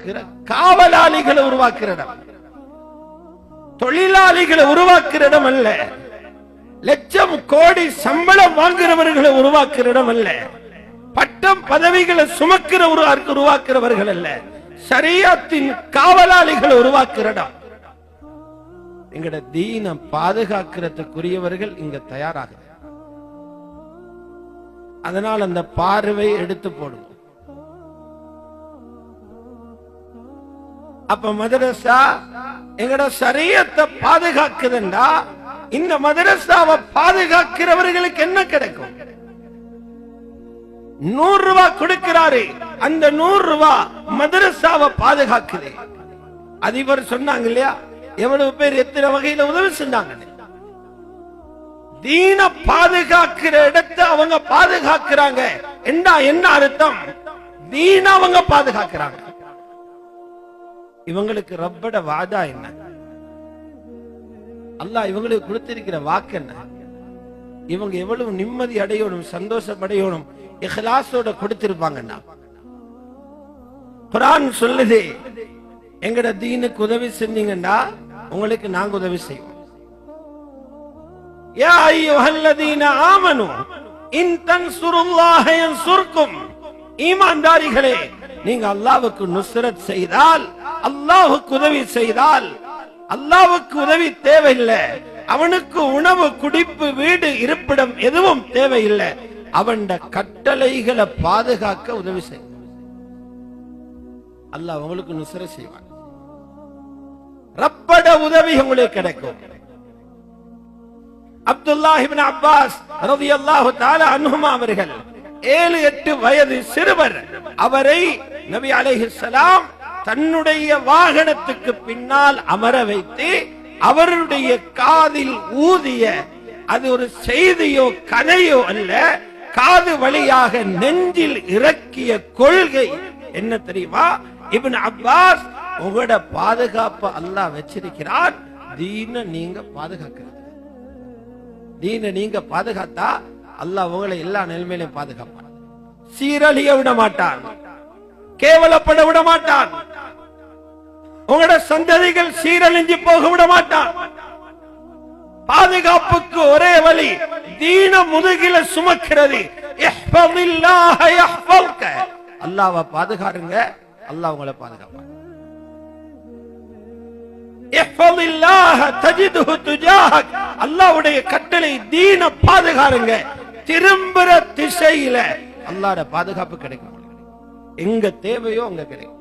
பாதுகாக்கிற காவலாளிகளை உருவாக்குற இடம், தொழிலாளிகளை உருவாக்குற இடம் அல்ல. லட்சம் கோடி சம்பளம் வாங்குறவர்களை உருவாக்குற இடம் அல்ல. பட்டம் பதவிகளை சுமக்கிற உருவாக்குறவர்கள் அல்ல. ஷரியத்தின் காவலாளிகளை உருவாக்குற இடம். எங்கட தீன பாதுகாக்கிறதுக்குரியவர்கள் இங்க தயாராக. அதனால் அந்த பார்வை எடுத்து போடுவோம். அப்ப மதரசா எங்கட ஷரியத்தை பாதுகாக்குதுண்டா, இந்த மதரசாவை பாதுகாக்கிறவர்களுக்கு என்ன கிடைக்கும்? 100 ரூபாய் கொடுக்கிறாரு, அந்த 100 ரூபாய் மதரசாவை பாதுகாக்குது. அதிபர் சொன்னாங்க இல்லையா, எவ்வளவு பேர் எத்தனை வகையில உதவி செஞ்சாங்க. தீன பாதுகாக்கிற இடத்தை அவங்க பாதுகாக்கிறாங்க. என்ன அர்த்தம்? தீன அவங்க பாதுகாக்கிறாங்க. இவங்களுக்கு ரப்பட வாதா என்ன? அல்லாஹ் இவங்களுக்கு கொடுத்திருக்கிற வாக்கு என்ன? இவங்க எவ்வளவு நிம்மதி அடையணும், சந்தோஷம் அடையணும், இஹ்லாஸோட கொடுத்திருப்பாங்கன்னா. குர்ஆன் சொல்லுது, எங்கட தீனுக்கு உதவி செஞ்சீங்கன்னா உங்களுக்கு நாங்க உதவி செய்வோம். யா அய்யுஹல்லதீன ஆமனு இன் தன்சுருல்லாஹ யன்சுர்கும். ஈமான்தாரிகளே, நீங்க அல்லாஹ்வுக்கு நுஸ்ரத் செய்தால், அல்லாஹ்வுக்கு உதவி செய்தால், அல்லாஹ்வுக்கு உதவி தேவையில்லை. அவனுக்கு உணவு, குடிப்பு, வீடு, இருப்பிடம் எதுவும் தேவையில்லை. அவன் கட்டளைகளை பாதுகாக்க உதவி செய்ய அல்லாஹ் உங்களுக்கு நுஸ்ரத் செய்வான். ரப்பட உதவி உங்களுக்கு கிடைக்கும். அப்துல்லாஹ் இப்னு அப்பாஸ் ரலியல்லாஹு தஆலா அன்ஹுமா அவர்கள் 7-8 வயது சிறுவர். அவரை நபி அலைஹிஸ்ஸலாம் தன்னுடைய வாகனத்துக்கு பின்னால் அமர வைத்து அவருடைய காதில் ஊதிய, அது ஒரு செய்தியோ கதையோ அல்ல, காது வழியாக நெஞ்சில் இறக்கிய கொள்கை என்ன தெரியுமா? இப்னு அப்பாஸ், உங்களோட பாதுகாப்பு அல்லாஹ் வச்சிருக்கிறான், தீன நீங்க பாதுகாக்கிறது. தீன நீங்க பாதுகாத்தா அல்லாஹ் உங்களை எல்லா நிலைமையிலும் பாதுகாப்பான். சீரழிய விட மாட்டான், கேவலப்பட விட மாட்டான், உங்களோட சந்ததிகள் சீரழிஞ்சு போக விட மாட்டான். பாதுகாப்புக்கு ஒரே வழி தீன முதுகில சுமக்கிறது. இஹ்ஃபதில்லாஹ யஹ்ஃபல்க. அல்லாஹ்வை பாதுகாருங்க, அல்லாஹ் உங்களை பாதுகாப்பான். இஹ்ஃபதில்லாஹ தஜிதுஹு துஜாஹக். அல்லாஹ்வுடைய கட்டளை தீன பாதுகாருங்க. திரும்புற திசையில அல்லாஹ்வுடைய பாதுகாப்பு கிடைக்கும். எங்க தேவையோ அங்க கிடைக்கும்.